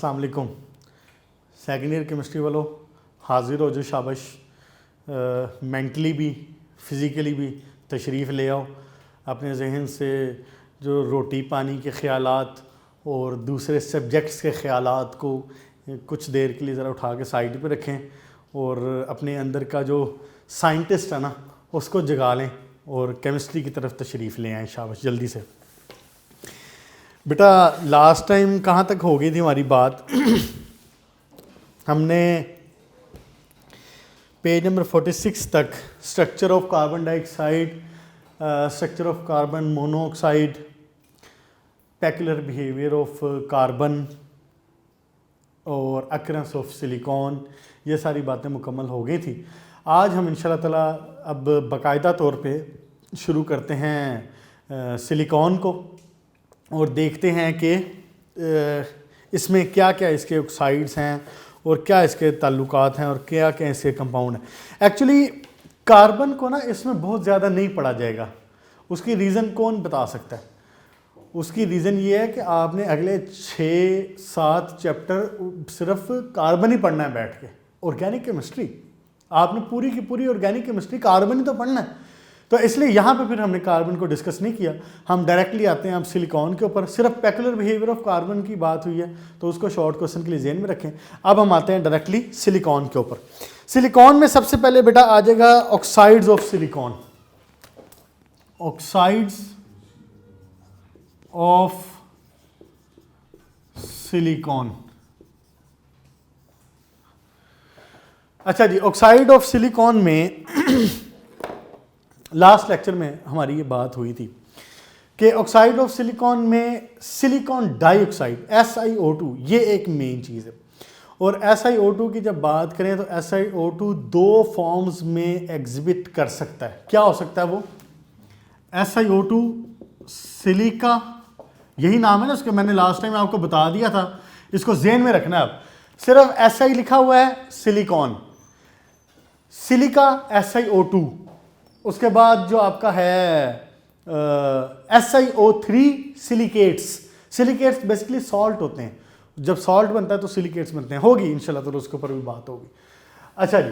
अस्सलाम वालेकुम। Second year chemistry वालों हाजिर हो जो शाबाश, मेंटली भी फ़िज़िकली भी तशरीफ़ ले आओ। अपने जहन से जो रोटी पानी के ख़यालात और दूसरे सब्जेक्ट्स के ख़यालात को कुछ देर के लिए ज़रा उठा के साइड पे रखें और अपने अंदर का जो साइंटिस्ट है ना उसको जगा लें और केमिस्ट्री की तरफ तशरीफ़ ले आएँ। शाबाश, जल्दी से। बेटा लास्ट टाइम कहाँ तक हो गई थी हमारी बात? हमने पेज नंबर 46 तक structure of carbon dioxide, structure of carbon monoxide, peculiar behaviour of carbon और अकरेंस ऑफ सिलिकॉन, ये सारी बातें मुकम्मल हो गई थी। आज हम इंशाल्लाह ताला अब बाकायदा तौर पे शुरू करते हैं सिलिकॉन को और देखते हैं कि इसमें क्या क्या इसके ऑक्साइड्स हैं और क्या इसके ताल्लुकात हैं और क्या क्या इसके कंपाउंड हैं। एक्चुअली कार्बन को ना इसमें बहुत ज़्यादा नहीं पढ़ा जाएगा। उसकी रीज़न कौन बता सकता है? उसकी रीज़न ये है कि आपने अगले 6-7 चैप्टर सिर्फ कार्बन ही पढ़ना है बैठ के। ऑर्गेनिक केमिस्ट्री आपने पूरी की पूरी ऑर्गेनिक केमिस्ट्री कार्बन ही तो पढ़ना है। तो इसलिए यहाँ पे फिर हमने कार्बन को डिस्कस नहीं किया, हम डायरेक्टली आते हैं अब सिलिकॉन के ऊपर। सिर्फ पेक्युलर बिहेवियर ऑफ कार्बन की बात हुई है तो उसको शॉर्ट क्वेश्चन के लिए जेहन में रखें। अब हम आते हैं डायरेक्टली सिलिकॉन के ऊपर। सिलिकॉन में सबसे पहले बेटा आ जाएगा oxides of silicon. Oxides of silicon. अच्छा जी, ऑक्साइड ऑफ सिलिकॉन में लास्ट लेक्चर में हमारी ये बात हुई थी कि ऑक्साइड ऑफ सिलिकॉन में सिलिकॉन डाइऑक्साइड SiO2 ये एक मेन चीज़ है। और SiO2 की जब बात करें तो SiO2 दो फॉर्म्स में एग्जिबिट कर सकता है। क्या हो सकता है वो? SiO2 सिलिका, यही नाम है ना उसके, मैंने लास्ट टाइम आपको बता दिया था। इसको जेहन में रखना है। अब सिर्फ Si लिखा हुआ है, सिलिकॉन, सिलिका SiO2, उसके बाद जो आपका है SiO3 silicates. Silicates basically salt होते हैं, जब सॉल्ट बनता है तो सिलिकेट्स बनते हैं। होगी इंशाल्लाह तो उसके ऊपर भी बात होगी। अच्छा जी,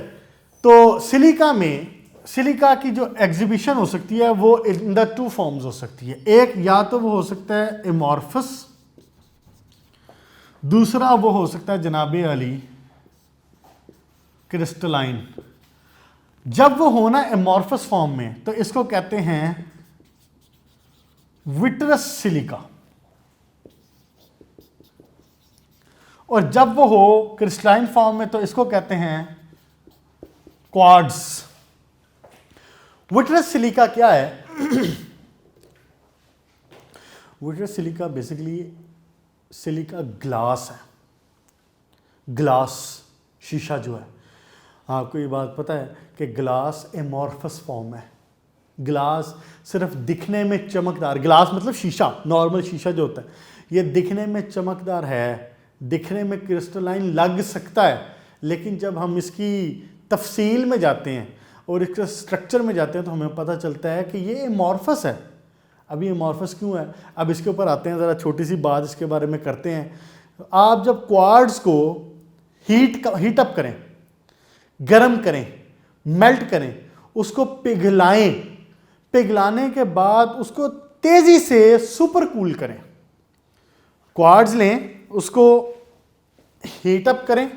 तो सिलिका में सिलिका की जो एग्जिबिशन हो सकती है वो इन द टू फॉर्म्स हो सकती है। एक या तो वो हो सकता है एमॉर्फस, दूसरा वो हो सकता है जनाबे अली क्रिस्टलाइन। जब वो होना एमॉर्फस फॉर्म में तो इसको कहते हैं विट्रस सिलिका, और जब वो हो क्रिस्टलाइन फॉर्म में तो इसको कहते हैं क्वार्ट्ज। विट्रस सिलिका क्या है? Vitreous silica basically silica glass है। ग्लास शीशा जो है, आपको ये बात पता है कि ग्लास एमॉर्फस फॉर्म है। ग्लास सिर्फ दिखने में चमकदार, ग्लास मतलब शीशा, नॉर्मल शीशा जो होता है, ये दिखने में चमकदार है, दिखने में क्रिस्टलाइन लग सकता है, लेकिन जब हम इसकी तफसील में जाते हैं और इसके स्ट्रक्चर में जाते हैं तो हमें पता चलता है कि ये एमॉर्फस है। अभी एमॉर्फस क्यों है, अब इसके ऊपर आते हैं, ज़रा छोटी सी बात इसके बारे में करते हैं। आप जब क्वार्ट्ज को हीट अप करें, गर्म करें, मेल्ट करें, उसको पिघलाएं, पिघलाने के बाद उसको तेजी से सुपर कूल करें। क्वार्ट्ज लें, उसको हीट अप करें।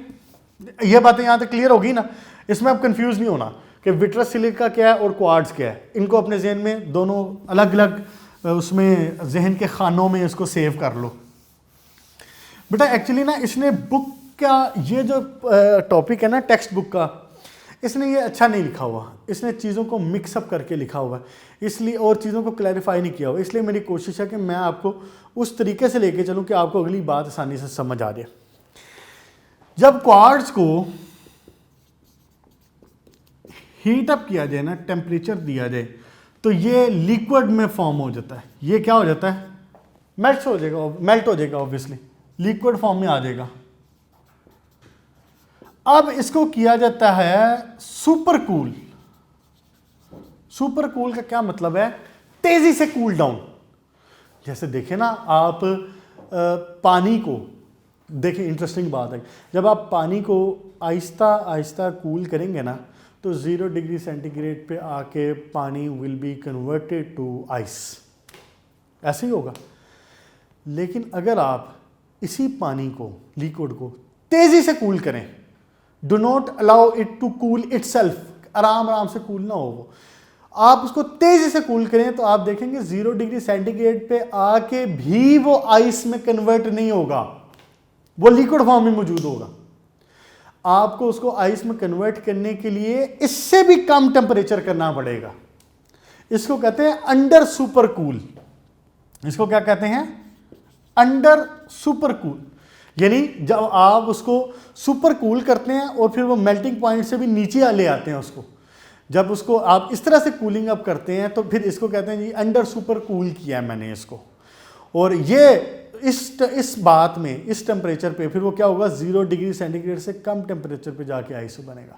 यह बातें यहां तक क्लियर होगी ना? इसमें अब कंफ्यूज नहीं होना कि विट्रस सिलिका क्या है और क्वार्ट्ज क्या है। इनको अपने जहन में दोनों अलग अलग उसमें जहन के खानों में इसको सेव कर लो। बेटा एक्चुअली ना इसने बुक का ये जो टॉपिक है ना टेक्स्ट बुक का, इसने ये अच्छा नहीं लिखा हुआ। इसने चीज़ों को मिक्सअप करके लिखा हुआ है, इसलिए, और चीज़ों को क्लैरिफाई नहीं किया हुआ। इसलिए मेरी कोशिश है कि मैं आपको उस तरीके से लेके चलूँ कि आपको अगली बात आसानी से समझ आ जाए। जब क्वार्ट्ज को हीट अप किया जाए ना, टेम्परेचर दिया जाए, तो ये लिक्विड में फॉर्म हो जाता है। ये क्या हो जाता है? मेल्ट हो जाएगा ऑब्वियसली, लिक्विड फॉर्म में आ जाएगा। अब इसको किया जाता है सुपर कूल। सुपर कूल का क्या मतलब है? तेजी से कूल डाउन। जैसे देखें ना आप, पानी को देखिए इंटरेस्टिंग बात है, जब आप पानी को आहिस्ता आहिस्ता कूल करेंगे ना तो 0 डिग्री सेंटीग्रेड पे आके पानी will be converted to ice, ऐसे ही होगा। लेकिन अगर आप इसी पानी को, लिक्विड को तेजी से कूल करें, do not allow it to cool itself, आराम आराम से कूल ना हो वो, आप उसको तेजी से कूल करें तो आप देखेंगे 0 डिग्री सेंटीग्रेड पे आके भी वो आइस में कन्वर्ट नहीं होगा, वो लिक्विड फॉर्म में मौजूद होगा। आपको उसको आइस में कन्वर्ट करने के लिए इससे भी कम टेम्परेचर करना पड़ेगा। इसको कहते हैं अंडर सुपर कूल। इसको क्या कहते हैं? Under super cool. यानी जब आप उसको सुपर कूल करते हैं और फिर वो मेल्टिंग पॉइंट से भी नीचे ले आते हैं उसको, जब उसको आप इस तरह से कूलिंग अप करते हैं तो फिर इसको कहते हैं जी अंडर सुपर कूल किया है मैंने इसको। और ये इस बात में, इस टेम्परेचर पे फिर वो क्या होगा, 0 डिग्री सेंटीग्रेड से कम टेम्परेचर पे जाके आइस बनेगा।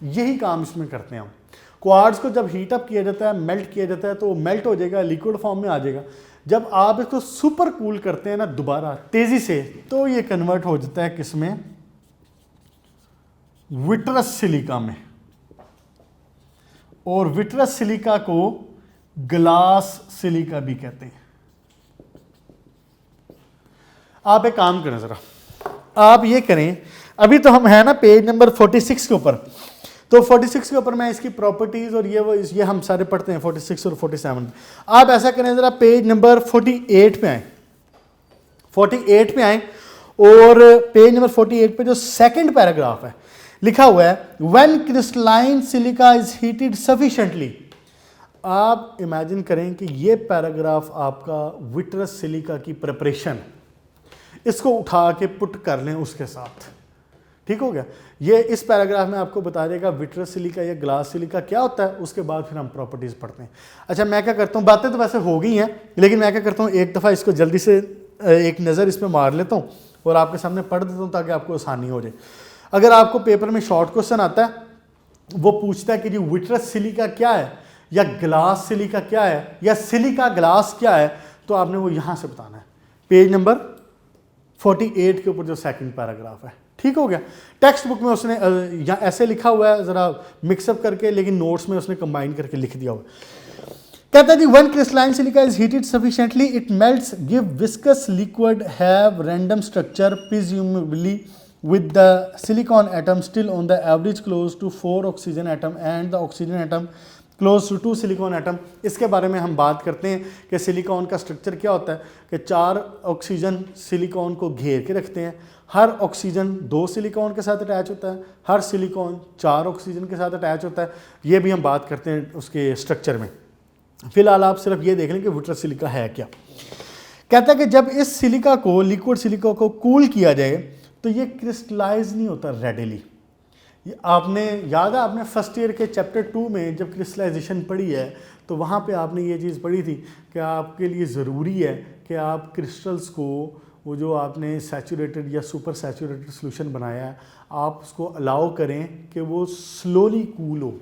यही काम इसमें करते हैं हम। क्वार्ट्ज को जब हीट अप किया जाता है, मेल्ट किया जाता है तो वो मेल्ट हो जाएगा, लिक्विड फॉर्म में आ जाएगा। जब आप इसको सुपर कूल करते हैं ना दोबारा तेजी से, तो ये कन्वर्ट हो जाता है किसमें? विट्रस सिलिका में। और विट्रस सिलिका को ग्लास सिलिका भी कहते हैं। आप एक काम करें जरा, आप ये करें, अभी तो हम है ना पेज नंबर 46 के ऊपर, तो 46 के ऊपर मैं इसकी प्रॉपर्टीज और ये हम सारे पढ़ते हैं 46 और 47। आप ऐसा करें जरा पेज नंबर 48 पे आए, 48 पे आए और पेज नंबर 48 पे जो सेकंड पैराग्राफ है लिखा हुआ है when crystalline silica is heated sufficiently. आप इमेजिन करें कि ये पैराग्राफ आपका विट्रस सिलिका की प्रिपरेशन, इसको उठा के पुट कर लें उसके साथ, ठीक हो गया। ये इस पैराग्राफ में आपको बता देगा विट्रस सिलिका या ग्लास सिलिका क्या होता है, उसके बाद फिर हम प्रॉपर्टीज पढ़ते हैं। अच्छा मैं क्या करता हूँ, बातें तो वैसे हो गई हैं, लेकिन मैं क्या करता हूँ एक दफ़ा इसको जल्दी से एक नज़र इस पर मार लेता हूँ और आपके सामने पढ़ देता हूँ ताकि आपको आसानी हो जाए। अगर आपको पेपर में शॉर्ट क्वेश्चन आता है, वो पूछता है कि जी विट्रस सिलिका क्या है या ग्लास सिलिका क्या है या सिलिका ग्लास क्या है, तो आपने वो यहाँ से बताना है, पेज नंबर 48 के ऊपर जो सेकंड पैराग्राफ है, ठीक हो गया। टेक्स्ट बुक में उसने यहाँ ऐसे लिखा हुआ है जरा मिक्सअप करके, लेकिन नोट्स में उसने कंबाइन करके लिख दिया हुआ। कहता है जी when crystalline silica is heated sufficiently it melts give viscous liquid have random structure presumably with the silicon atom still on the average close to 4 oxygen atom and the oxygen atom close to 2 silicon atom। इसके बारे में हम बात करते हैं कि silicon का structure क्या होता है कि 4 ऑक्सीजन सिलिकॉन को घेर के रखते हैं। हर ऑक्सीजन 2 सिलिकॉन के साथ अटैच होता है, हर सिलिकॉन 4 ऑक्सीजन के साथ अटैच होता है। ये भी हम बात करते हैं उसके स्ट्रक्चर में। फिलहाल आप सिर्फ ये देख लें कि विट्रस सिलिका है क्या। कहता है कि जब इस सिलिका को, लिक्विड सिलिका को कूल किया जाए तो ये क्रिस्टलाइज नहीं होता रेडिली। ये आपने याद है, आपने फर्स्ट ईयर के चैप्टर 2 में जब क्रिस्टलाइजेशन पढ़ी है तो वहाँ पे आपने ये चीज़ पढ़ी थी कि आपके लिए ज़रूरी है कि आप क्रिस्टल्स को, वो जो आपने सैचुरेटेड या सुपर सैचुरेटेड सोल्यूशन बनाया है, आप उसको अलाउ करें कि वो स्लोली कूल हो।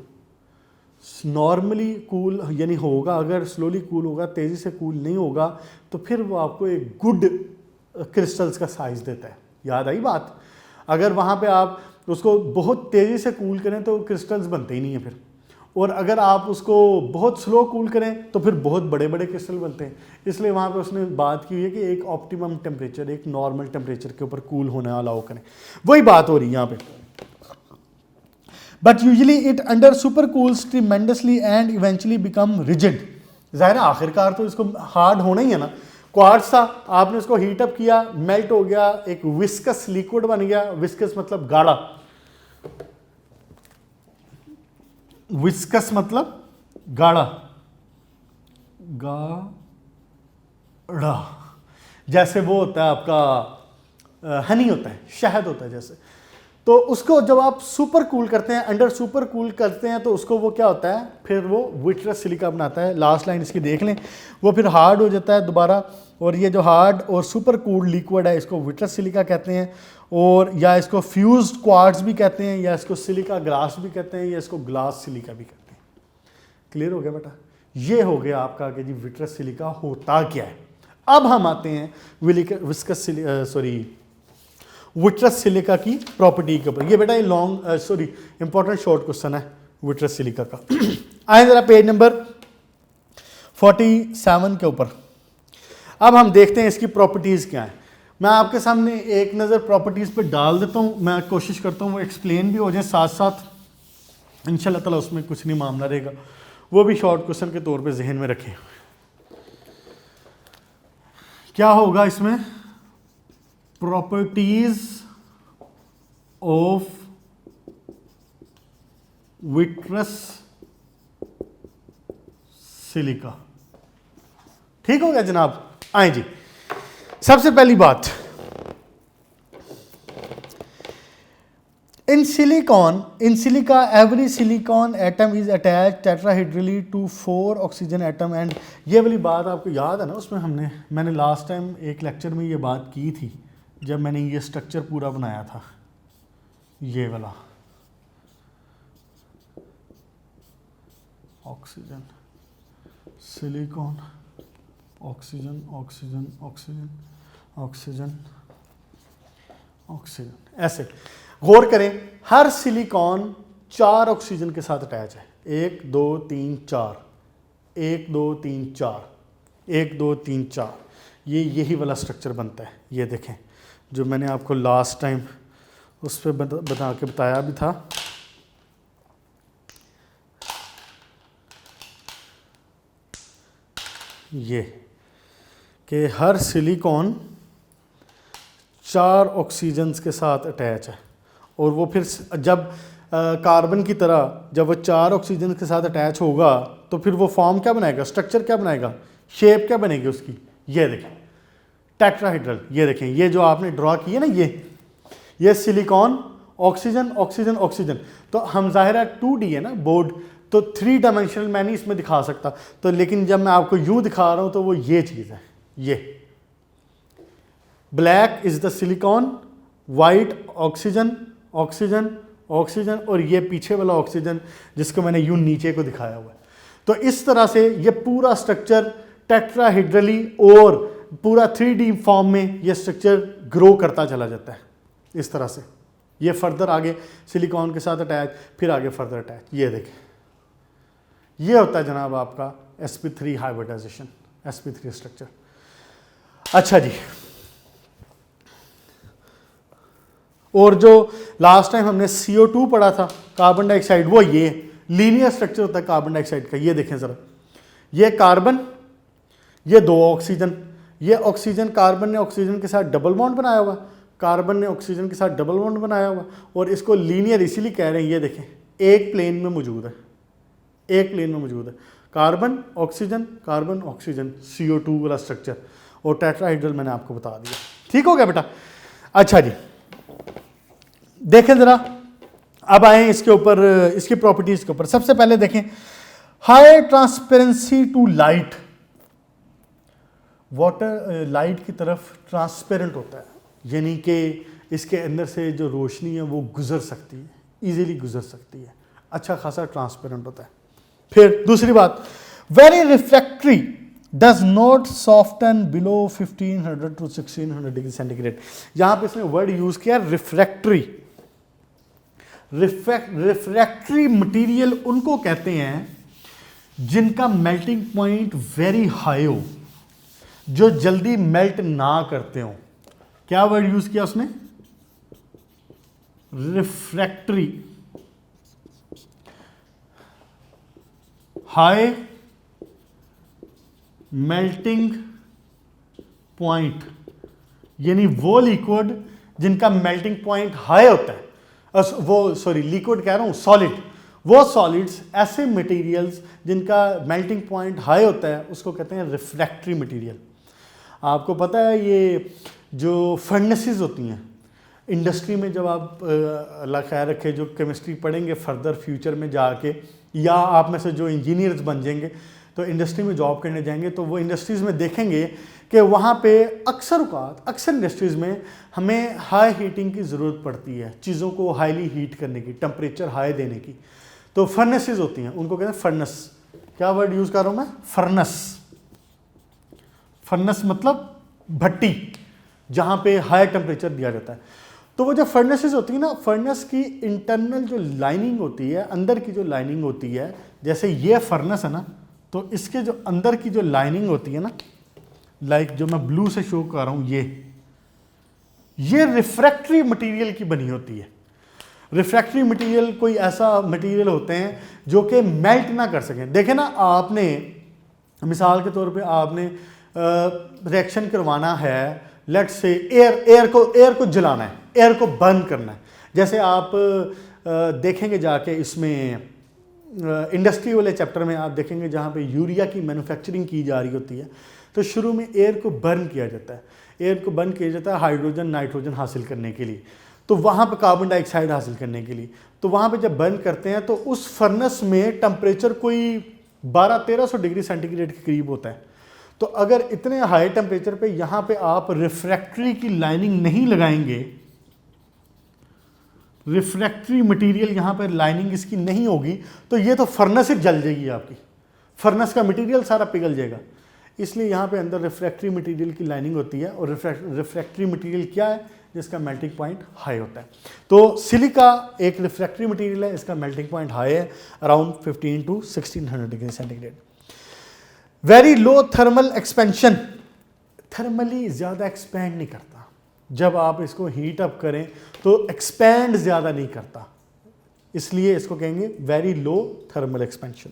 नॉर्मली कूल यानी होगा, अगर स्लोली कूल होगा, तेज़ी से कूल नहीं होगा, तो फिर वो आपको एक गुड क्रिस्टल्स का साइज़ देता है। याद आई बात? अगर वहाँ पे आप उसको बहुत तेज़ी से कूल करें तो क्रिस्टल्स बनते ही नहीं हैं फिर, और अगर आप उसको बहुत स्लो कूल करें तो फिर बहुत बड़े बड़े क्रिस्टल बनते हैं। इसलिए वहाँ पे उसने बात की है कि एक ऑप्टिमम टेम्परेचर, एक नॉर्मल टेम्परेचर के ऊपर कूल होने अलाउ करें। वही बात हो रही है यहाँ पे। But usually it under super cools tremendously and eventually become rigid. ज़ाहिर है आखिरकार तो इसको हार्ड होना ही है ना। क्वार्ट्ज था, आपने इसको हीट अप किया, मेल्ट हो गया, एक विस्कस लिक्विड बन गया। विस्कस मतलब गाढ़ा, विस्कस मतलब गाढ़ा, गाढ़ा, जैसे वो होता है आपका हनी होता है, शहद होता है जैसे। तो उसको जब आप सुपर कूल करते हैं, अंडर सुपर कूल करते हैं, तो उसको वो क्या होता है, फिर वो विट्रस सिलिका बनाता है। लास्ट लाइन इसकी देख लें, वो फिर हार्ड हो जाता है दोबारा, और ये जो हार्ड और सुपर कूल्ड लिक्विड है इसको विट्रस सिलिका कहते हैं, और या इसको फ्यूज्ड क्वार्ट्ज भी कहते हैं, या इसको सिलिका ग्लास भी कहते हैं, या इसको ग्लास सिलिका भी कहते हैं। क्लियर हो गया बेटा? ये हो गया आपका कि जी विट्रस सिलिका होता क्या है। अब हम आते हैं विस्कस विट्रस सिलिका की प्रॉपर्टी के ऊपर। ये बेटा ये लॉन्ग इंपॉर्टेंट शॉर्ट क्वेश्चन है विट्रस सिलिका का। आए जरा पेज नंबर 47 के ऊपर। अब हम देखते हैं इसकी प्रॉपर्टीज़ क्या हैं। मैं आपके सामने एक नज़र प्रॉपर्टीज़ पे डाल देता हूँ, मैं कोशिश करता हूँ वो एक्सप्लेन भी हो जाए साथ साथ, इंशाल्लाह ताला उसमें कुछ नहीं मामला रहेगा, वो भी शॉर्ट क्वेश्चन के तौर पे जहन में रखें। क्या होगा इसमें, प्रॉपर्टीज ऑफ विट्रस सिलिका। ठीक हो गया जनाब। आए जी, सबसे पहली बात, in silica every silicon atom is attach tetrahedrally to 4 oxygen atom and, ये वाली बात आपको याद है ना, उसमें मैंने लास्ट टाइम एक लेक्चर में ये बात की थी जब मैंने ये स्ट्रक्चर पूरा बनाया था, ये वाला oxygen silicon oxygen oxygen oxygen oxygen oxygen, ऐसे गौर करें। हर सिलिकॉन 4 ऑक्सीजन के साथ अटैच है, 1 2 3 4, 1 2 3 4, 1 2 3 4, ये यही वाला स्ट्रक्चर बनता है। ये देखें जो मैंने आपको लास्ट टाइम उस पर बता के बताया भी था। ये कि हर सिलिकॉन 4 ऑक्सीजन्स के साथ अटैच है, और वो फिर जब कार्बन की तरह जब वो 4 ऑक्सीजन के साथ अटैच होगा तो फिर वो फॉर्म क्या बनाएगा, स्ट्रक्चर क्या बनाएगा, शेप क्या बनेगी उसकी। ये देखें टेट्राहेड्रल, ये देखें ये जो आपने ड्रॉ किया ना, ये सिलिकॉन ऑक्सीजन ऑक्सीजन ऑक्सीजन, तो हम ज़ाहिर 2D है ना बोर्ड, तो 3 डायमेंशनल मैं नहीं इसमें दिखा सकता, तो लेकिन जब मैं आपको यूँ दिखा रहा हूँ तो वो ये चीज़ है। ये black is the silicon, white oxygen oxygen oxygen, और ये पीछे वाला ऑक्सीजन जिसको मैंने यूं नीचे को दिखाया हुआ है। तो इस तरह से ये पूरा स्ट्रक्चर टेट्राहेड्रली और पूरा 3D फॉर्म में ये स्ट्रक्चर ग्रो करता चला जाता है। इस तरह से ये फर्दर आगे सिलिकॉन के साथ अटैच, फिर आगे फर्दर अटैच। ये देखें ये होता है जनाब आपका sp3 हाइब्रिडाइजेशन, sp3 स्ट्रक्चर। अच्छा जी, और जो लास्ट टाइम हमने CO2 पढ़ा था, कार्बन डाइऑक्साइड, वो ये लीनियर स्ट्रक्चर होता है कार्बन डाइऑक्साइड का। ये देखें ज़रा, ये कार्बन, ये 2 ऑक्सीजन, ये ऑक्सीजन, कार्बन ने ऑक्सीजन के साथ डबल बॉन्ड बनाया हुआ, कार्बन ने ऑक्सीजन के साथ डबल बॉन्ड बनाया हुआ, और इसको लीनियर इसीलिए कह रहे हैं। ये देखें एक प्लेन में मौजूद है, एक प्लेन में मौजूद है, कार्बन ऑक्सीजन CO2 वाला स्ट्रक्चर, और टेट्राहेड्रल मैंने आपको बता दिया। ठीक हो गया बेटा। अच्छा जी, देखें ज़रा, अब आए इसके ऊपर, इसकी प्रॉपर्टीज़ के ऊपर। सबसे पहले देखें high transparency to light, water light की तरफ ट्रांसपेरेंट होता है, यानी कि इसके अंदर से जो रोशनी है वो गुजर सकती है, इजीली गुजर सकती है, अच्छा खासा ट्रांसपेरेंट होता है। फिर दूसरी बात, very refractory, does not soften below 1500 to 1600 degree centigrade. यहाँ पे इसने वर्ड यूज़ किया रिफ्रैक्टरी। रिफ्रैक्टरी मटेरियल उनको कहते हैं जिनका मेल्टिंग पॉइंट वेरी हाई हो, जो जल्दी मेल्ट ना करते हो। क्या वर्ड यूज किया उसने, रिफ्रैक्टरी। हाई मेल्टिंग पॉइंट, यानी वो लिक्विड जिनका मेल्टिंग पॉइंट हाई होता है, लिक्विड कह रहा हूं, सॉलिड, वो सॉलिड्स ऐसे मटेरियल्स जिनका मेल्टिंग पॉइंट हाई होता है उसको कहते हैं रिफ्रैक्टरी मटेरियल। आपको पता है ये जो फर्नेसेस होती हैं इंडस्ट्री में, जब आप अल्लाह खैर रखे जो केमिस्ट्री पढ़ेंगे फर्दर फ्यूचर में जाके, या आप में से जो इंजीनियर्स बन जाएंगे तो इंडस्ट्री में जॉब करने जाएंगे, तो वो इंडस्ट्रीज़ में देखेंगे कि वहाँ पे अक्सर इंडस्ट्रीज़ में हमें हाई हीटिंग की ज़रूरत पड़ती है, चीज़ों को हाईली हीट करने की, टेम्परेचर हाई देने की। तो फर्नेसेस होती हैं, उनको कहते हैं फर्नेस। क्या वर्ड यूज़ कर रहा हूँ मैं, फर्नेस। फर्नेस मतलब भट्टी, जहाँ पे हाई टेम्परेचर दिया जाता है। तो वो जो फर्नेसेस होती है ना, फर्नेस की इंटरनल जो लाइनिंग होती है, अंदर की जो लाइनिंग होती है, जैसे ये फर्नेस है ना, तो इसके जो अंदर की जो लाइनिंग होती है ना, लाइक जो मैं ब्लू से शो कर रहा हूं, ये रिफ्रैक्टरी मटेरियल की बनी होती है। रिफ्रैक्टरी मटेरियल कोई ऐसा मटेरियल होते हैं जो कि मेल्ट ना कर सकें। देखें ना, आपने मिसाल के तौर पे आपने रिएक्शन करवाना है, लेट्स से एयर को जलाना है, एयर को बर्न करना है। जैसे आप देखेंगे जाके इसमें इंडस्ट्री वाले चैप्टर में आप देखेंगे जहाँ पे यूरिया की मैन्युफैक्चरिंग की जा रही होती है, तो शुरू में एयर को बर्न किया जाता है। एयर को बर्न किया जाता है हाइड्रोजन नाइट्रोजन हासिल करने के लिए, तो वहाँ पे कार्बन डाइऑक्साइड हासिल करने के लिए। तो वहाँ पे जब बर्न करते हैं तो उस फर्नेस में टेम्परेचर कोई 1200-1300 डिग्री सेंटीग्रेड के करीब होता है। तो अगर इतने हाई टेम्परेचर पे यहाँ पे आप रिफ्रैक्टरी की लाइनिंग नहीं लगाएंगे, रिफ्रैक्टरी मटेरियल यहाँ पर लाइनिंग इसकी नहीं होगी, तो ये तो फर्नेस ही जल जाएगी आपकी, फर्नेस का मटेरियल सारा पिघल जाएगा। इसलिए यहाँ पे अंदर रिफ्रैक्टरी मटेरियल की लाइनिंग होती है, और रिफ्रैक्टरी मटेरियल क्या है, जिसका मेल्टिंग पॉइंट हाई होता है। तो सिलिका एक रिफ्रैक्टरी मटेरियल है, इसका मेल्टिंग पॉइंट हाई है, around 15 to 1600 degree centigrade. Very low thermal expansion, thermally ज़्यादा एक्सपैंड नहीं करता। जब आप इसको हीट अप करें तो एक्सपैंड ज़्यादा नहीं करता, इसलिए इसको कहेंगे very low thermal expansion.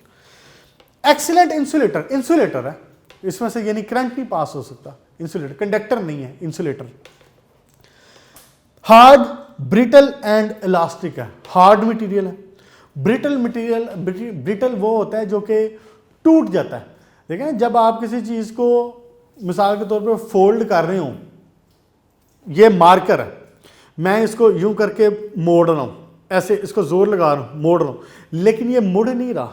Excellent insulator, insulator है इसमें से, यानी करंट नहीं पास हो सकता, इंसुलेटर, कंडक्टर नहीं है, insulator. Hard, brittle and elastic है, हार्ड मटेरियल है। ब्रिटल मटेरियल, ब्रिटल वो होता है जो कि टूट जाता है। देखें, जब आप किसी चीज़ को मिसाल के तौर पे फोल्ड कर रहे हो, ये मार्कर है, मैं इसको यूं करके मोड़ रहा हूँ, ऐसे इसको जोर लगा रहा हूँ, मोड़ रहा हूँ, लेकिन ये मुड़ नहीं रहा।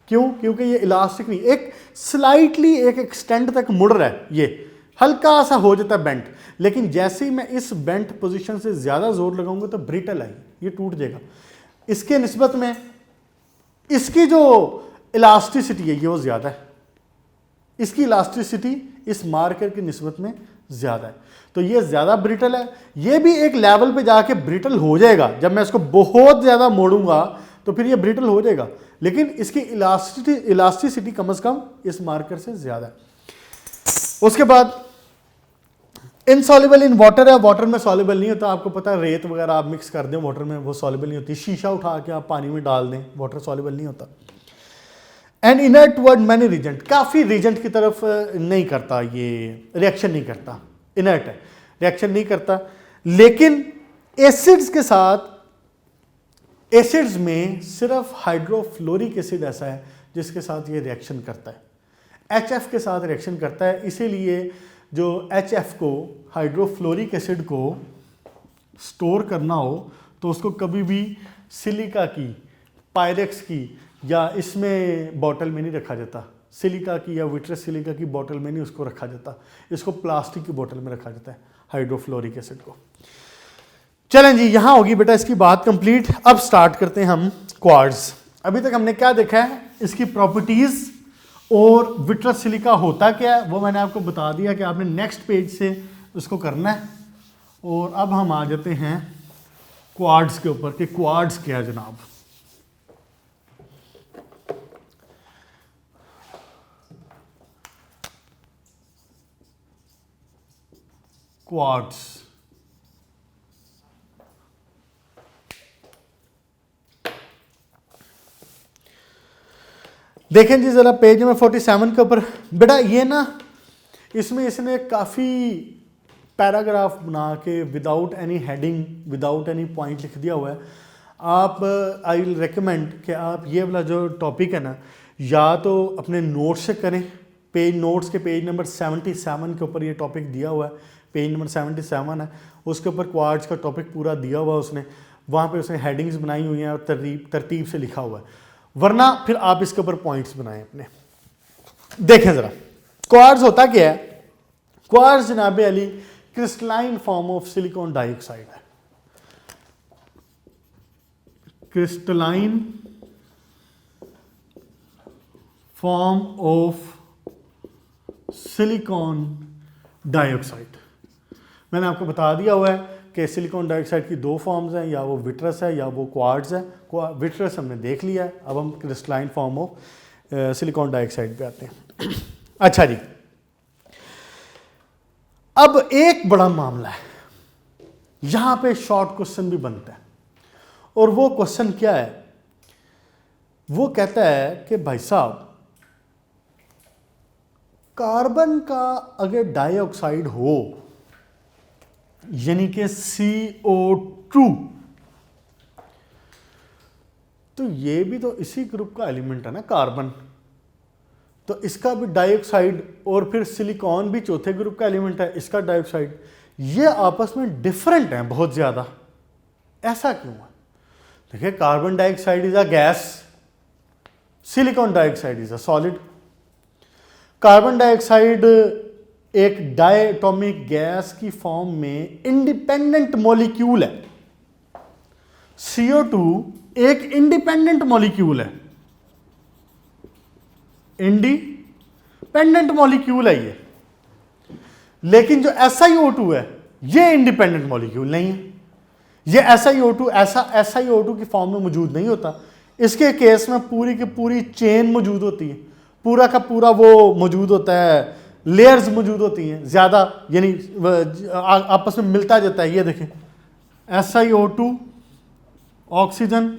क्यों? क्योंकि ये इलास्टिक नहीं, एक स्लाइटली एक एक्सटेंड तक मुड़ रहा है, ये हल्का सा हो जाता है बेंट, लेकिन जैसे ही मैं इस बेंट पोजीशन से ज़्यादा जोर लगाऊंगा तो ब्रिटल है, ये टूट जाएगा। इसके निस्बत में इसकी जो इलास्टिसिटी है ये वो ज़्यादा है, इसकी इलास्टिसिटी इस मार्कर की निस्बत में ज़्यादा है, तो ये ज़्यादा ब्रिटल है। ये भी एक लेवल पे जाके ब्रिटल हो जाएगा, जब मैं इसको बहुत ज़्यादा मोड़ूंगा तो फिर ये ब्रिटल हो जाएगा, लेकिन इसकी इलास्टिसिटी कम से कम इस मार्कर से ज़्यादा है। उसके बाद इनसॉल्युबल इन वाटर है, वाटर में सॉल्युबल नहीं होता। आपको पता है, रेत वगैरह आप मिक्स कर दें वाटर में, वो सॉल्युबल नहीं होती। शीशा उठा के आप पानी में डाल दें, वाटर सॉल्युबल नहीं होता। And inert toward many reagent, काफ़ी रीजेंट की तरफ नहीं करता, ये रिएक्शन नहीं करता, इनर्ट है, रिएक्शन नहीं करता। लेकिन एसिड्स के साथ, एसिड्स में सिर्फ हाइड्रोफ्लोरिक एसिड ऐसा है जिसके साथ ये रिएक्शन करता है, HF के साथ रिएक्शन करता है। इसीलिए जो HF को, हाइड्रोफ्लोरिक एसिड को स्टोर करना हो तो उसको कभी भी सिलिका की, पायरेक्स की या इसमें बॉटल में नहीं रखा जाता, सिलिका की या विट्रस सिलिका की बॉटल में नहीं उसको रखा जाता, इसको प्लास्टिक की बॉटल में रखा जाता है हाइड्रोफ्लोरिक एसिड को। चलें जी, यहाँ होगी बेटा इसकी बात कंप्लीट। अब स्टार्ट करते हैं हम क्वार्ट्ज। अभी तक हमने क्या देखा है, इसकी प्रॉपर्टीज और विट्रस सिलिका होता क्या है वो मैंने आपको बता दिया कि आपने नेक्स्ट पेज से उसको करना है। और अब हम आ जाते हैं क्वार्ट्ज के ऊपर कि क्वार्ट्ज क्या है जनाब। क्वार्ट्ज, देखें जी जरा पेज नंबर 47 के ऊपर। बेटा ये ना, इसमें इसने काफ़ी पैराग्राफ बना के without any heading, without any point लिख दिया हुआ है। आप, आई विल रिकमेंड कि आप ये वाला जो टॉपिक है ना, या तो अपने नोट्स से करें, पेज नोट्स के पेज नंबर 77 के ऊपर ये टॉपिक दिया हुआ है, पेज नंबर 77 है, उसके ऊपर क्वार्ट्ज का टॉपिक पूरा दिया हुआ है उसने, वहाँ पे उसने हेडिंग्स बनाई हुई हैं और तरतीब से लिखा हुआ है। वरना फिर आप इसके ऊपर पॉइंट्स बनाएं अपने। देखें जरा क्वार्ट्ज होता क्या है। क्वार्ट्ज जनाब अली crystalline form of silicon dioxide है, crystalline form of silicon dioxide. मैंने आपको बता दिया हुआ है कि सिलिकॉन डाइऑक्साइड की दो फॉर्म्स हैं, या वो विट्रस है या वो क्वार्ट्ज है। विट्रस हमने देख लिया है, अब हम crystalline form of silicon dioxide पे आते हैं। अच्छा जी, अब एक बड़ा मामला है, यहां पे शॉर्ट क्वेश्चन भी बनता है, और वो क्वेश्चन क्या है? वो कहता है कि भाई साहब, कार्बन का अगर डाइऑक्साइड हो, यानी कि CO2, तो ये भी तो इसी ग्रुप का एलिमेंट है ना, कार्बन। तो इसका भी डाइऑक्साइड, और फिर सिलिकॉन भी चौथे ग्रुप का एलिमेंट है, इसका डाइऑक्साइड, ये आपस में डिफरेंट हैं बहुत ज्यादा। ऐसा क्यों है? देखिए, carbon dioxide is a gas, silicon dioxide is a solid. Carbon dioxide एक डायटोमिक गैस की फॉर्म में इंडिपेंडेंट मॉलिक्यूल है। CO2 एक इंडिपेंडेंट मॉलिक्यूल है, इंडिपेंडेंट मॉलिक्यूल है ये। लेकिन जो SiO2 है, ये इंडिपेंडेंट मॉलिक्यूल नहीं है। ये SiO2 ऐसा SiO2 की फॉर्म में मौजूद नहीं होता। इसके केस में पूरी की पूरी चेन मौजूद होती है, पूरा का पूरा वो मौजूद होता है, लेयर्स मौजूद होती हैं ज़्यादा, यानी आपस में मिलता जाता है। ये देखें, SiO2, oxygen,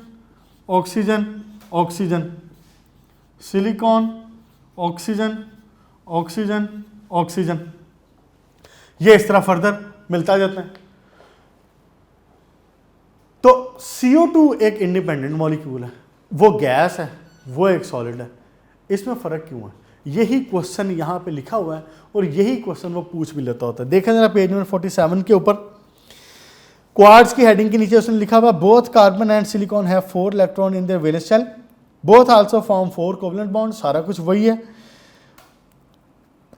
oxygen, oxygen, silicon, oxygen, oxygen, oxygen, ये इस तरह फर्दर मिलता जाता है। तो CO2 एक इंडिपेंडेंट मॉलिक्यूल है, वो गैस है, वो एक सॉलिड है। इसमें फ़र्क क्यों है? यही क्वेश्चन यहाँ पे लिखा हुआ है, और यही क्वेश्चन वो पूछ भी लेता होता है। देखें जरा पेज नंबर 47 के ऊपर, क्वार्ट्ज की हेडिंग के नीचे उसने लिखा हुआ, both carbon and silicon have 4 electron in their valence shell, both also form 4 covalent bond. सारा कुछ वही है।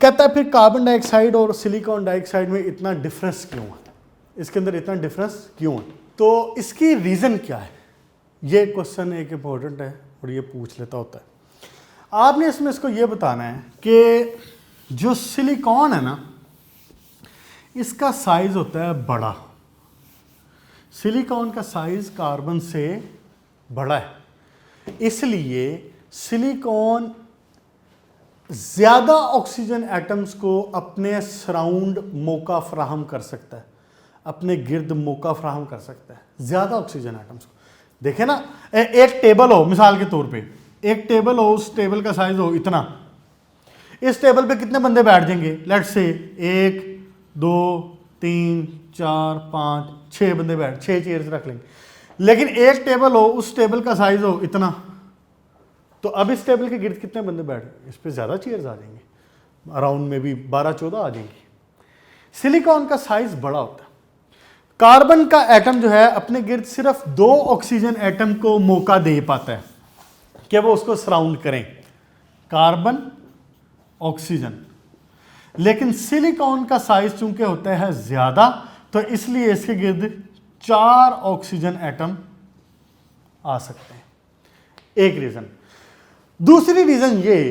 कहता है फिर कार्बन डाइऑक्साइड और सिलिकॉन डाइऑक्साइड में इतना डिफरेंस क्यों है? इसके अंदर इतना डिफरेंस क्यों है? तो इसकी रीज़न क्या है? ये क्वेश्चन एक इंपॉर्टेंट है, और ये पूछ लेता होता है। आपने इसमें इसको ये बताना है कि जो सिलिकॉन है ना, इसका साइज होता है बड़ा। सिलिकॉन का साइज कार्बन से बड़ा है, इसलिए सिलिकॉन ज़्यादा ऑक्सीजन एटम्स को अपने सराउंड मौका फ्राहम कर सकता है, अपने गिर्द मौका फ्राहम कर सकता है ज़्यादा ऑक्सीजन एटम्स को। देखें ना, एक टेबल हो मिसाल के तौर पे, एक टेबल हो, उस टेबल का साइज हो इतना, इस टेबल पे कितने बंदे बैठ जाएंगे? लेट्स से 1 2 3 4 5 6 बंदे बैठ, 6 चेयर्स रख लेंगे। लेकिन एक टेबल हो, उस टेबल का साइज हो इतना, तो अब इस टेबल के गिर्द कितने बंदे बैठ? इस पे ज़्यादा चेयर्स आ जाएंगे, अराउंड में भी 12-14 आ जाएंगी। सिलिकॉन का साइज बड़ा होता है। कार्बन का एटम जो है अपने गिर्द सिर्फ 2 ऑक्सीजन एटम को मौका दे पाता है कि वो उसको सराउंड करें, कार्बन, ऑक्सीजन। लेकिन सिलिकॉन का साइज चूंकि होता है ज़्यादा, तो इसलिए इसके गिर्द 4 ऑक्सीजन एटम आ सकते हैं। एक रीज़न। दूसरी रीज़न ये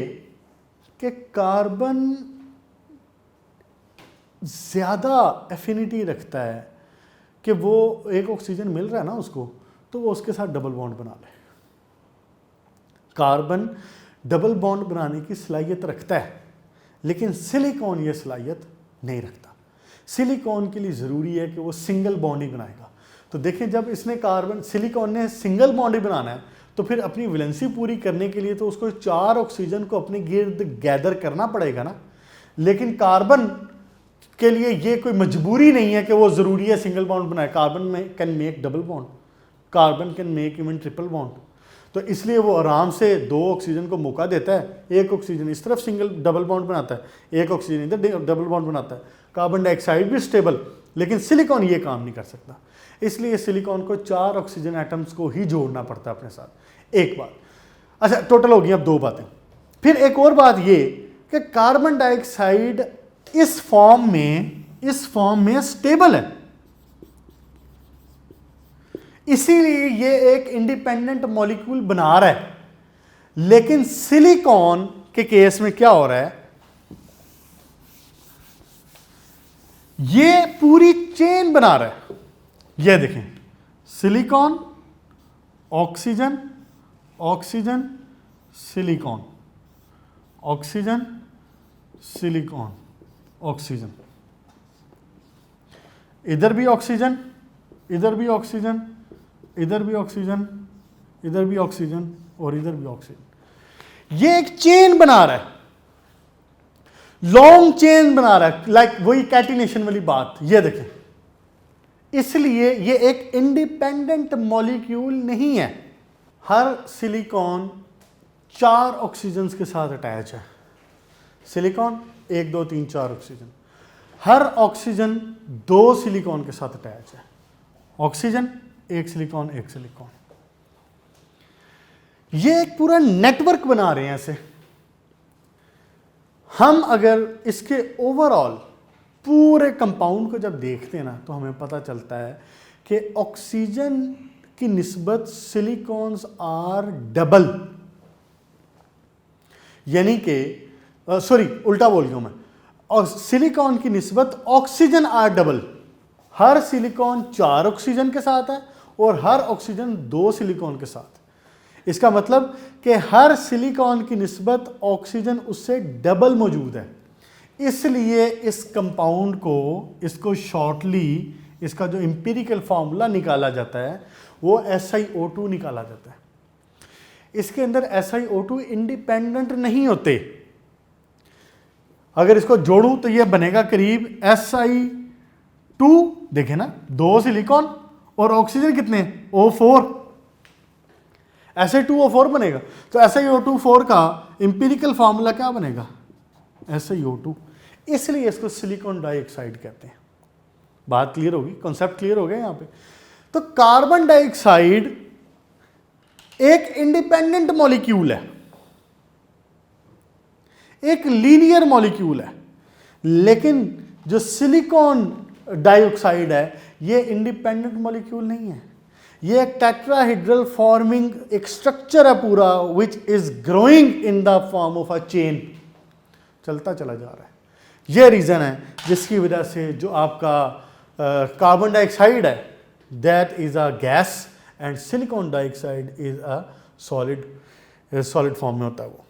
कि कार्बन ज़्यादा एफिनिटी रखता है कि वो एक ऑक्सीजन मिल रहा है ना उसको, तो वो उसके साथ डबल बॉन्ड बना ले। कार्बन डबल बॉन्ड बनाने की सलाहियत रखता है, लेकिन सिलिकॉन ये सलाहियत नहीं रखता। सिलिकॉन के लिए ज़रूरी है कि वो सिंगल बॉन्ड ही बनाएगा। तो देखें, जब इसने सिलिकॉन ने सिंगल बॉन्ड ही बनाना है, तो फिर अपनी वैलेंसी पूरी करने के लिए तो उसको 4 ऑक्सीजन को अपने गिर्द गैदर करना पड़ेगा ना। लेकिन कार्बन के लिए ये कोई मजबूरी नहीं है कि वो ज़रूरी है सिंगल बॉन्ड बनाए। कार्बन में can make double bond, carbon can make even triple bond. तो इसलिए वो आराम से 2 ऑक्सीजन को मौका देता है। एक ऑक्सीजन इस तरफ सिंगल डबल बॉन्ड बनाता है, एक ऑक्सीजन इधर डबल बॉन्ड बनाता है। कार्बन डाइऑक्साइड भी स्टेबल, लेकिन सिलिकॉन ये काम नहीं कर सकता। इसलिए सिलिकॉन को 4 ऑक्सीजन एटम्स को ही जोड़ना पड़ता है अपने साथ। एक बात। अच्छा, टोटल हो गई अब 2 बातें। फिर एक और बात ये कि कार्बन डाइऑक्साइड इस फॉर्म में स्टेबल है, इसीलिए ये एक इंडिपेंडेंट मॉलिक्यूल बना रहा है। लेकिन सिलिकॉन के केस में क्या हो रहा है? ये पूरी चेन बना रहा है। ये देखें, silicon, oxygen, oxygen, silicon, oxygen, silicon, oxygen, इधर भी ऑक्सीजन, इधर भी ऑक्सीजन, इधर भी ऑक्सीजन, इधर भी ऑक्सीजन और इधर भी ऑक्सीजन। ये एक चेन बना रहा है, लॉन्ग चेन बना रहा है, लाइक वही कैटिनेशन वाली बात। ये देखें, इसलिए ये एक इंडिपेंडेंट मॉलिक्यूल नहीं है। हर सिलिकॉन 4 ऑक्सीजन के साथ अटैच है। सिलिकॉन 1 2 3 4 ऑक्सीजन, हर ऑक्सीजन 2 सिलिकॉन के साथ अटैच है। Oxygen, 1 silicon, 1 silicon. ये एक पूरा नेटवर्क बना रहे हैं ऐसे। हम अगर इसके ओवरऑल पूरे कंपाउंड को जब देखते हैं ना, तो हमें पता चलता है कि ऑक्सीजन की निस्बत सिलिकॉन्स आर डबल, यानी कि सॉरी उल्टा बोल गया मैं, और सिलिकॉन की निस्बत ऑक्सीजन आर डबल। हर सिलिकॉन 4 ऑक्सीजन के साथ है और हर ऑक्सीजन 2 सिलिकॉन के साथ। इसका मतलब कि हर सिलिकॉन की निस्बत ऑक्सीजन उससे डबल मौजूद है। इसलिए इस कंपाउंड को, इसको शॉर्टली, इसका जो एम्पिरिकल फार्मूला निकाला जाता है वो SiO2 निकाला जाता है। इसके अंदर SiO2 इंडिपेंडेंट नहीं होते। अगर इसको जोड़ूं तो ये बनेगा करीब Si2, देखें ना, 2 सिलिकॉन और ऑक्सीजन कितने, O4, Sa2O4 बनेगा। तो SiO2 का इंपिरिकल फार्मूला क्या बनेगा, SiO2। इसलिए इसको सिलिकॉन डाइऑक्साइड कहते हैं। बात क्लियर होगी, कॉन्सेप्ट क्लियर हो गया यहां पे। तो कार्बन डाइऑक्साइड एक इंडिपेंडेंट मॉलिक्यूल है, एक लीनियर मॉलिक्यूल है, लेकिन जो सिलिकॉन डाइऑक्साइड है ये इंडिपेंडेंट मॉलिक्यूल नहीं है। ये एक टेट्राहेड्रल फॉर्मिंग एक स्ट्रक्चर है पूरा, which is growing in the form of a chain, चलता चला जा रहा है। ये रीजन है जिसकी वजह से जो आपका कार्बन डाइऑक्साइड है that is a gas and silicon dioxide is a solid form में होता है वो।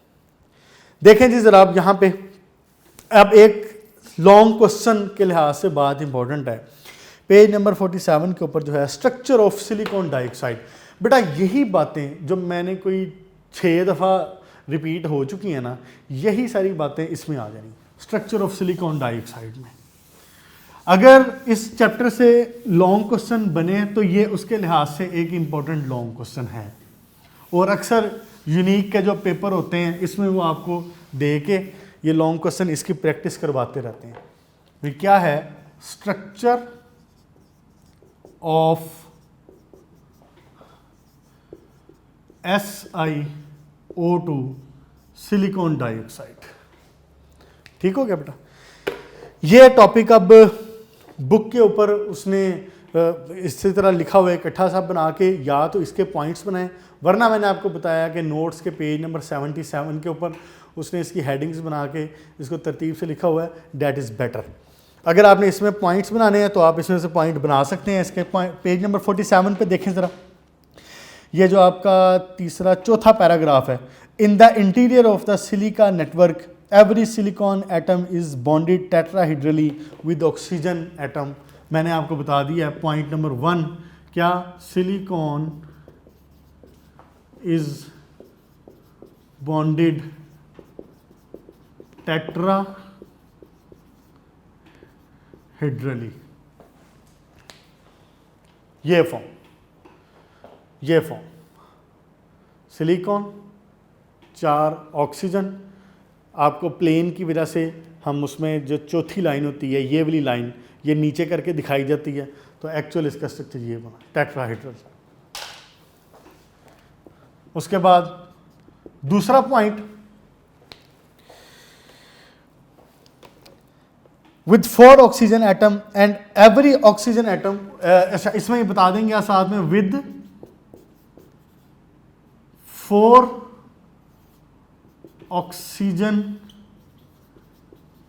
देखें जी जरा, आप यहाँ पे अब एक लॉन्ग क्वेश्चन के लिहाज से बात इंपॉर्टेंट है। पेज नंबर 47 के ऊपर जो है स्ट्रक्चर ऑफ सिलिकॉन डाइऑक्साइड। बेटा यही बातें जो मैंने कोई 6 दफ़ा रिपीट हो चुकी हैं ना, यही सारी बातें इसमें आ जानी स्ट्रक्चर ऑफ सिलिकॉन डाइऑक्साइड में। अगर इस चैप्टर से लॉन्ग क्वेश्चन बने तो ये उसके लिहाज से एक इम्पॉर्टेंट लॉन्ग क्वेश्चन है। और अक्सर यूनिक के जो पेपर होते हैं इसमें वो आपको दे के ये लॉन्ग क्वेश्चन इसकी प्रैक्टिस करवाते रहते हैं। ये क्या है, structure of SiO2 silicon dioxide. ठीक हो गया बेटा। ये टॉपिक अब बुक के ऊपर उसने इसी तरह लिखा हुआ है इकट्ठा सा बना के, या तो इसके पॉइंट्स बनाए, वरना मैंने आपको बताया कि नोट्स के पेज नंबर 77 के ऊपर उसने इसकी हेडिंग्स बना के इसको तरतीब से लिखा हुआ है, डैट इज़ बेटर। अगर आपने इसमें पॉइंट्स बनाने हैं तो आप इसमें से पॉइंट बना सकते हैं। इसके पेज नंबर 47 पे देखें ज़रा, ये जो आपका तीसरा चौथा पैराग्राफ है, in the interior of the silica network every silicon atom is bonded tetrahedrally with oxygen atom. मैंने आपको बता दिया है पॉइंट नंबर 1 क्या, सिलिकॉन इज बॉन्डेड टेट्राहेड्रली, ये फॉर्म सिलिकॉन 4 ऑक्सीजन। आपको प्लेन की वजह से हम उसमें जो चौथी लाइन होती है ये वाली लाइन ये नीचे करके दिखाई जाती है, तो एक्चुअल इसका स्ट्रक्चर ये बना टेट्राहेड्रल। उसके बाद दूसरा point, with 4 oxygen atom and every oxygen atom, इसमें ये बता देंगे साथ में विद 4 ऑक्सीजन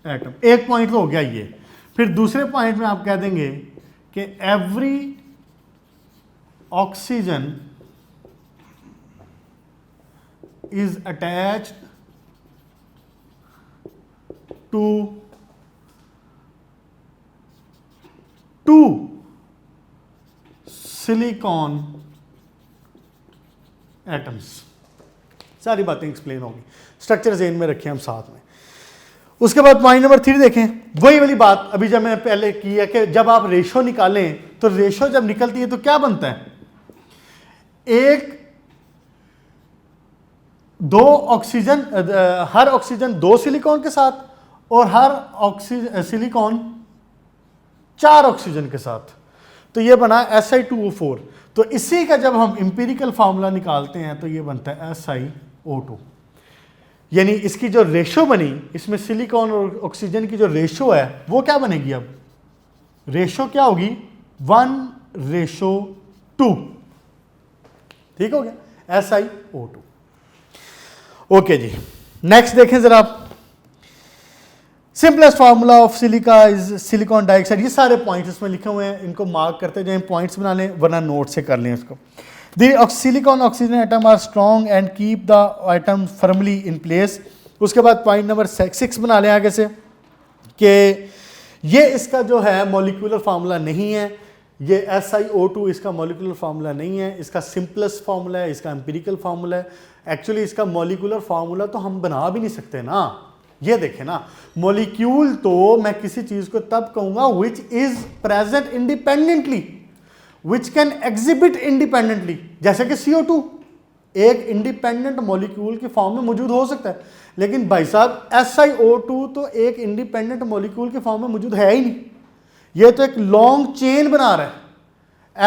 एटम। एक पॉइंट तो हो गया ये। फिर दूसरे पॉइंट में आप कह देंगे कि every oxygen is attached to silicon atoms. सारी बातें एक्सप्लेन होगी, स्ट्रक्चर जेन में रखे हम साथ में। उसके बाद पॉइंट नंबर 3 देखें, वही वाली बात अभी जब मैंने पहले की है कि जब आप रेशो निकालें तो रेशो जब निकलती है तो क्या बनता है, हर ऑक्सीजन 2 सिलिकॉन के साथ और हर सिलिकॉन 4 ऑक्सीजन के साथ, तो ये बना Si2O4। तो इसी का जब हम इंपीरिकल फार्मूला निकालते हैं तो ये बनता है SiO2, यानी इसकी जो रेशो बनी, इसमें सिलिकॉन और ऑक्सीजन की जो रेशो है वो क्या बनेगी, अब रेशो क्या होगी 1:2। ठीक हो गया, SiO2। ओके जी, नेक्स्ट देखें जरा आप, simplest formula of silica is silicon dioxide. ये सारे पॉइंट्स इसमें लिखे हुए हैं, इनको मार्क करते जाएं, पॉइंट्स बना लें वरना नोट से कर लें इसको। The silicon oxygen atom are strong and keep the atom firmly in place. उसके बाद पॉइंट नंबर 6 बना लें आगे से कि ये इसका जो है मॉलिक्यूलर फार्मूला नहीं है, ये SiO2 इसका मॉलिक्यूलर फार्मूला नहीं है, इसका सिंपलेस्ट फार्मूला है, इसका एम्पिरिकल फार्मूला है। एक्चुअली इसका मॉलिक्यूलर फार्मूला तो हम बना भी नहीं सकते ना। ये देखें ना, मॉलिक्यूल तो मैं किसी चीज को तब कहूंगा which is present independently, which can exhibit independently. जैसे कि CO2 एक इंडिपेंडेंट मॉलिक्यूल की फॉर्म में मौजूद हो सकता है, लेकिन भाई साहब SiO2 तो एक इंडिपेंडेंट मॉलिक्यूल की फॉर्म में मौजूद है ही नहीं। ये तो एक लॉन्ग चेन बना रहा है,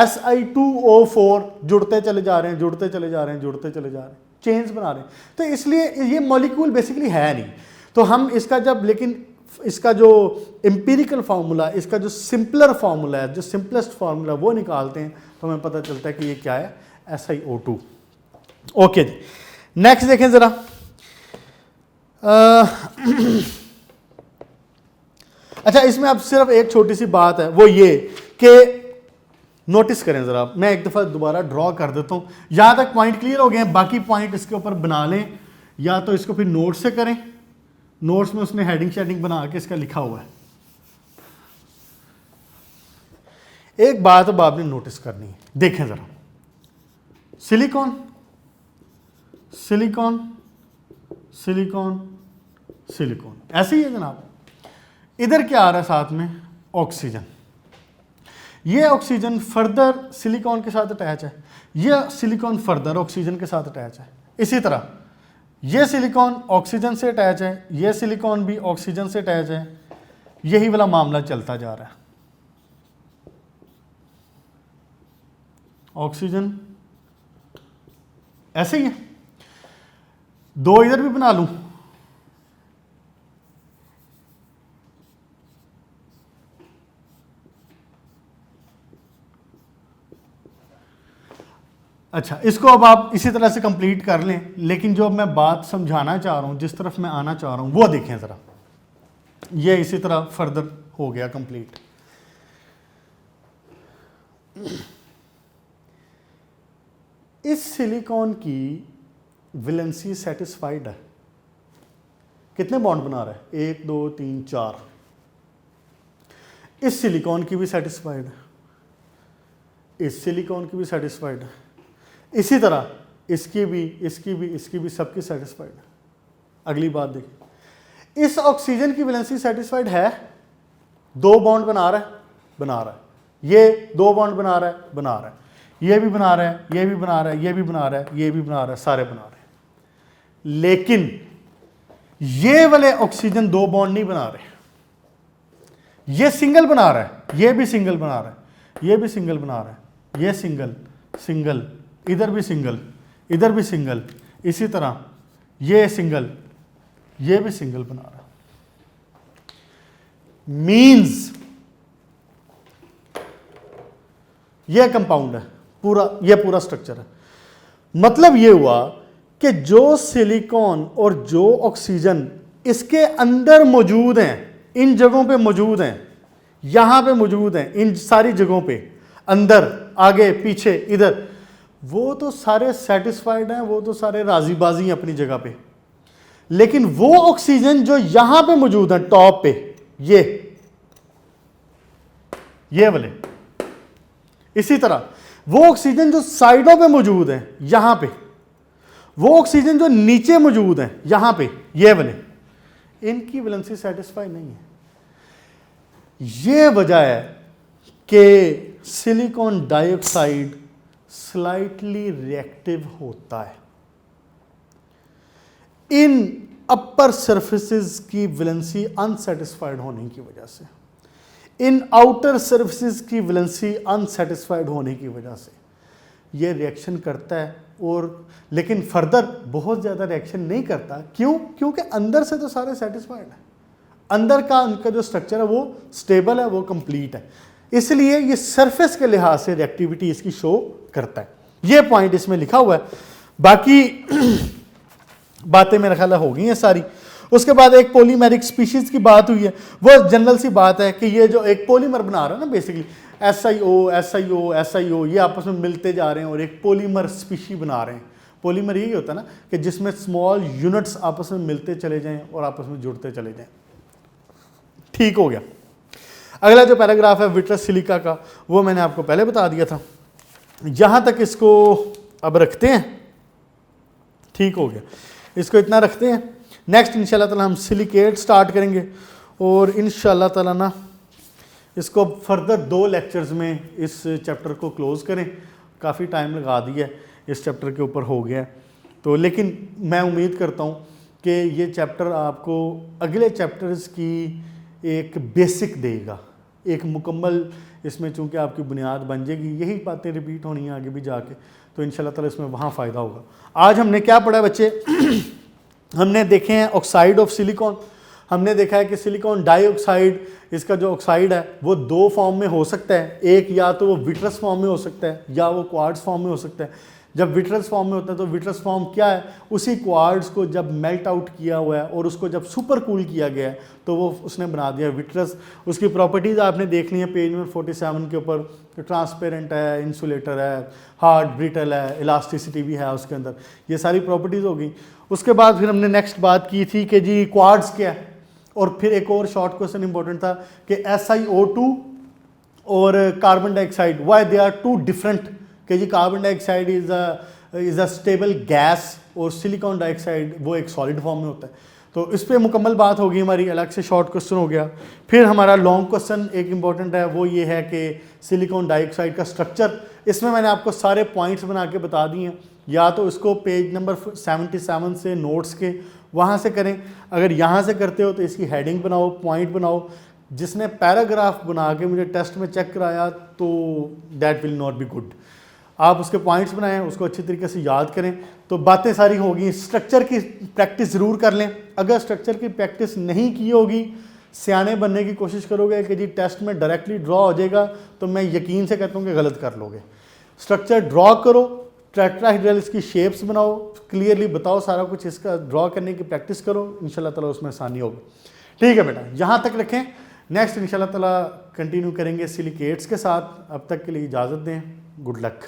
Si2O4 जुड़ते चले जा रहे हैं, जुड़ते चले जा रहे हैं, जुड़ते चले जा रहे हैं, चेन्स बना रहे हैं। तो इसलिए ये मॉलिक्यूल बेसिकली है नहीं। तो हम इसका जब, लेकिन इसका जो एम्पिरिकल फार्मूला, इसका जो सिंपलर फार्मूला है, जो सिंपलेस्ट फार्मूला वो निकालते हैं तो हमें पता चलता है कि ये क्या है, SiO2। ओके जी, नेक्स्ट देखें जरा। अच्छा, इसमें अब सिर्फ एक छोटी सी बात है, वो ये कि नोटिस करें जरा, मैं एक दफ़ा दोबारा ड्रॉ कर देता हूँ। यहाँ तक पॉइंट क्लियर हो गए हैं, बाकी पॉइंट इसके ऊपर बना लें, या तो इसको फिर नोट से करें, नोट्स में उसने हेडिंग शेडिंग बना के इसका लिखा हुआ है। एक बात अब आपने नोटिस करनी है, देखें जरा, सिलिकॉन सिलिकॉन सिलिकॉन सिलिकॉन, ऐसे ही है जनाब। इधर क्या आ रहा है साथ में, ऑक्सीजन। ये ऑक्सीजन फर्दर सिलिकॉन के साथ अटैच है, ये सिलिकॉन फर्दर ऑक्सीजन के साथ अटैच है। इसी तरह ये सिलिकॉन ऑक्सीजन से अटैच है, ये सिलिकॉन भी ऑक्सीजन से अटैच है। यही वाला मामला चलता जा रहा है, ऑक्सीजन ऐसे ही है। 2 इधर भी बना लूं, अच्छा, इसको अब आप इसी तरह से कंप्लीट कर लें, लेकिन जो अब मैं बात समझाना चाह रहा हूं, जिस तरफ मैं आना चाह रहा हूं, वो देखें ज़रा। ये इसी तरह फर्दर हो गया कंप्लीट। इस सिलिकॉन की वैलेंसी सेटिस्फाइड है, कितने बॉन्ड बना रहा है, 1 2 3 4। इस सिलिकॉन की भी सेटिस्फाइड है, इस सिलिकॉन की भी सेटिस्फाइड है, इसी तरह इसकी भी, इसकी भी, इसकी भी, सबकी सेटिस्फाइड है। अगली बात देखिए, इस ऑक्सीजन की वैलेंसी सेटिस्फाइड है, 2 बॉन्ड बना रहा है, बना रहा है, ये 2 बॉन्ड बना रहा है, बना रहा है, ये भी बना रहा है, ये भी बना रहा है, ये भी बना रहा है, ये भी बना रहा है, सारे बना रहे हैं। लेकिन ये वाले ऑक्सीजन 2 बॉन्ड नहीं बना रहे, ये सिंगल बना रहा है, ये भी सिंगल बना रहा है, ये भी सिंगल बना रहा है, ये सिंगल सिंगल, इधर भी सिंगल, इधर भी सिंगल, इसी तरह ये सिंगल, ये भी सिंगल बना रहा है। मीन्स ये कंपाउंड है पूरा, ये पूरा स्ट्रक्चर है। मतलब ये हुआ कि जो सिलिकॉन और जो ऑक्सीजन इसके अंदर मौजूद हैं, इन जगहों पे मौजूद हैं, यहां पे मौजूद हैं, इन सारी जगहों पे, अंदर, आगे, पीछे, इधर, वो तो सारे सेटिस्फाइड हैं, वो तो सारे राजी बाजी हैं अपनी जगह पे। लेकिन वो ऑक्सीजन जो यहां पे मौजूद है टॉप पे, ये वाले, इसी तरह वो ऑक्सीजन जो साइडों पे मौजूद है यहां पे, वो ऑक्सीजन जो नीचे मौजूद है यहां पे, ये वाले, इनकी वैलेंसी सेटिस्फाई नहीं है। ये वजह है कि सिलिकॉन डाइऑक्साइड स्लाइटली रिएक्टिव होता है। इन अपर सरफेसेस की वैलेंसी अनसेटिस्फाइड होने की वजह से, इन आउटर सरफेसेस की वैलेंसी अनसेटिस्फाइड होने की वजह से ये रिएक्शन करता है। और लेकिन फर्दर बहुत ज़्यादा रिएक्शन नहीं करता। क्यों? क्योंकि अंदर से तो सारे सेटिस्फाइड है, अंदर का उनका जो स्ट्रक्चर है वो स्टेबल है, वो कंप्लीट है, इसलिए ये सरफेस के लिहाज से रिएक्टिविटी इसकी शो करता है। ये पॉइंट इसमें लिखा हुआ है। बाकी बातें मेरा ख्याल हो गई हैं सारी। उसके बाद एक पॉलीमेरिक स्पीशीज की बात हुई है। वो जनरल सी बात है कि ये जो एक पॉलीमर बना रहा है ना, बेसिकली SiO ये आपस में मिलते जा रहे हैं और एक पॉलीमर स्पीशी बना रहे हैं। पॉलीमर यही होता है ना कि जिसमें स्मॉल यूनिट्स आपस में मिलते चले जाएं और आपस में जुड़ते चले जाएं। ठीक हो गया। अगला जो पैराग्राफ है विट्रस सिलिका का, वो मैंने आपको पहले बता दिया था। यहां तक इसको अब रखते हैं। ठीक हो गया, इसको इतना रखते हैं। नेक्स्ट इंशाल्लाह ताला हम सिलिकेट स्टार्ट करेंगे और इंशाल्लाह ताला ना इसको फर्दर 2 लेक्चर्स में इस चैप्टर को क्लोज़ करें। काफ़ी टाइम लगा दिया है, इस चैप्टर के ऊपर हो गया तो, लेकिन मैं उम्मीद करता हूँ कि ये चैप्टर आपको अगले चैप्टर्स की एक बेसिक देगा, एक मुकम्मल, इसमें चूँकि आपकी बुनियाद बन जाएगी, यही बातें रिपीट होनी हैं आगे भी जाके, तो इंशाल्लाह ताला इसमें वहाँ फ़ायदा होगा। आज हमने क्या पढ़ा बच्चे? हमने देखे हैं ऑक्साइड ऑफ सिलिकॉन। हमने देखा है कि सिलिकॉन डाइऑक्साइड, इसका जो ऑक्साइड है वो 2 फॉर्म में हो सकता है। एक या तो वो विट्रस फॉर्म में हो सकता है या वो क्वार्ट्ज फॉर्म में हो सकता है। जब विट्रस फॉर्म में होता है तो विट्रस फॉर्म क्या है? उसी क्वार्ट्ज को जब मेल्ट आउट किया हुआ है और उसको जब सुपर कूल किया गया है तो वो उसने बना दिया विट्रस। उसकी प्रॉपर्टीज़ आपने देख ली हैं पेज नंबर 47 के ऊपर। ट्रांसपेरेंट है, इंसुलेटर है, हार्ड, ब्रिटल है, इलास्टिसिटी भी है उसके अंदर, ये सारी प्रॉपर्टीज़ हो गई। उसके बाद फिर हमने नेक्स्ट बात की थी कि जी क्वार्ट्ज क्या है, और फिर एक और शॉर्ट क्वेश्चन इंपॉर्टेंट था कि SiO2 और carbon dioxide, why they are two different, कि जी carbon dioxide is a stable gas और सिलिकॉन डाइऑक्साइड वो एक सॉलिड फॉर्म में होता है। तो इस पर मुकम्मल बात होगी हमारी, अलग से शॉर्ट क्वेश्चन हो गया। फिर हमारा लॉन्ग क्वेश्चन एक इंपॉर्टेंट है, वो ये है कि सिलिकॉन डाइऑक्साइड का स्ट्रक्चर। इसमें मैंने आपको सारे पॉइंट्स बना के बता दिए हैं, या तो इसको पेज नंबर 77 से नोट्स के वहाँ से करें, अगर यहाँ से करते हो तो इसकी हेडिंग बनाओ, पॉइंट बनाओ। जिसने पैराग्राफ बना के मुझे टेस्ट में चेक कराया तो that will not be good. आप उसके पॉइंट्स बनाएं, उसको अच्छी तरीके से याद करें, तो बातें सारी होगी। स्ट्रक्चर की प्रैक्टिस ज़रूर कर लें। अगर स्ट्रक्चर की प्रैक्टिस नहीं की होगी, सियाने बनने की कोशिश करोगे कि जी टेस्ट में डायरेक्टली ड्रॉ हो जाएगा, तो मैं यकीन से कहता हूँ कि गलत कर लोगे। स्ट्रक्चर ड्रॉ करो, टेट्राहेड्रल इसकी शेप्स बनाओ, क्लियरली बताओ सारा कुछ, इसका ड्रॉ करने की प्रैक्टिस करो, इंशाल्लाह ताला उसमें आसानी होगी। ठीक है बेटा, यहाँ तक रखें। नेक्स्ट इंशाल्लाह ताला कंटिन्यू करेंगे सिलिकेट्स के साथ। अब तक के लिए इजाज़त दें। Good luck.